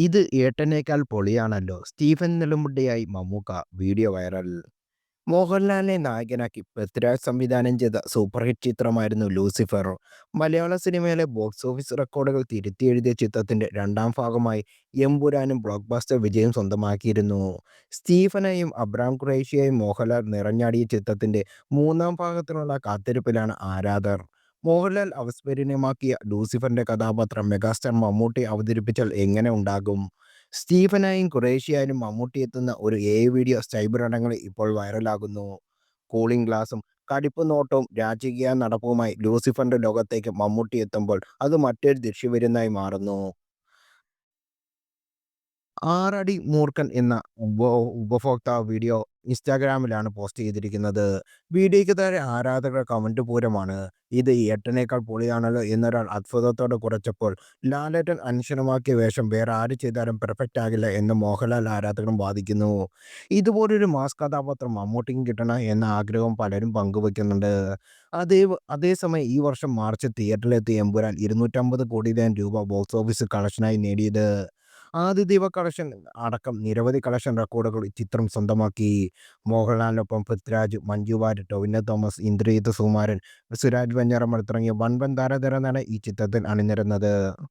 ഇത് ഏട്ടനേക്കാൾ പൊളിയാണല്ലോ. സ്റ്റീഫൻ നെടുമുടിയായി മമ്മൂക്ക വീഡിയോ വൈറൽ. മോഹൻലാലിനെ നായകനാക്കി പൃഥ്വിരാജ് സംവിധാനം ചെയ്ത സൂപ്പർ ഹിറ്റ് ചിത്രമായിരുന്നു ലൂസിഫർ. മലയാള സിനിമയിലെ ബോക്സ് ഓഫീസ് റെക്കോർഡുകൾ തിരുത്തിയെഴുതിയ ചിത്രത്തിന്റെ രണ്ടാം ഭാഗമായി എമ്പുരാനും ബ്ലോക്ക് ബസ്റ്റർ വിജയം സ്വന്തമാക്കിയിരുന്നു. സ്റ്റീഫനെയും അബ്രാം ഖുറേഷിയെയും മോഹൻലാൽ നിറഞ്ഞാടിയ ചിത്രത്തിന്റെ മൂന്നാം ഭാഗത്തിനുള്ള കാത്തിരിപ്പിലാണ് ആരാധകർ. മോഹൻലാൽ അവസ്മരണീയമാക്കിയ ലൂസിഫറിന്റെ കഥാപാത്രം മെഗാസ്റ്റാർ മമ്മൂട്ടി അവതരിപ്പിച്ചാൽ എങ്ങനെ ഉണ്ടാകും? സ്റ്റീഫനായും ഖുറേഷിയായും മമ്മൂട്ടി എത്തുന്ന ഒരു വീഡിയോ സൈബറിടങ്ങളിൽ ഇപ്പോൾ വൈറലാകുന്നു. കൂളിംഗ് ഗ്ലാസും കടുപ്പ് നോട്ടവും രാജകീയ നടപ്പുമായി ലൂസിഫറിന്റെ ലോകത്തേക്ക് മമ്മൂട്ടി എത്തുമ്പോൾ അത് മറ്റൊരു ദൃശ്യവിരുന്നായി മാറുന്നു. ആറടി മൂർഖൻ എന്ന ഉപഭോക്താവ് വീഡിയോ ഇൻസ്റ്റാഗ്രാമിലാണ് പോസ്റ്റ് ചെയ്തിരിക്കുന്നത്. വീഡിയോയ്ക്ക് താഴെ ആരാധകരുടെ കമന്റ് പൂരമാണ്. ഇത് ഏട്ടനേക്കാൾ പൊളിയാണല്ലോ എന്നൊരാൾ അത്ഭുതത്തോടെ കുറിച്ചപ്പോൾ, ലാലേട്ടൻ അനശ്വരമാക്കിയ വേഷം വേറെ ആര് ചെയ്താലും പെർഫെക്റ്റ് ആകില്ല എന്ന് മോഹൻലാൽ ആരാധകരും വാദിക്കുന്നു. ഇതുപോലൊരു മാസ് കഥാപാത്രം മമ്മൂട്ടിക്കും കിട്ടണം എന്ന ആഗ്രഹവും പലരും പങ്കുവയ്ക്കുന്നുണ്ട്. അതേസമയം ഈ വർഷം മാർച്ചിൽ തിയേറ്ററിലെത്തിയ എമ്പുരാൻ 250 കോടിയിലേറെ രൂപ ബോക്സ് ഓഫീസ് കളക്ഷനായി നേടിയത്. ആദ്യ ദീപ കളക്ഷൻ അടക്കം നിരവധി കളക്ഷൻ റെക്കോർഡുകൾ ചിത്രം സ്വന്തമാക്കി. മോഹൻലാലിനൊപ്പം പൃഥ്വിരാജ്, മഞ്ജു വാര്യർ, ടൊവിനോ തോമസ്, ഇന്ദ്രജിത്ത് സുകുമാരൻ, സുരാജ് വെഞ്ഞാറമ്മൂട് തുടങ്ങിയ വൻപൻ താരനിരയാണ് ഈ ചിത്രത്തിൽ അണിനിരന്നത്.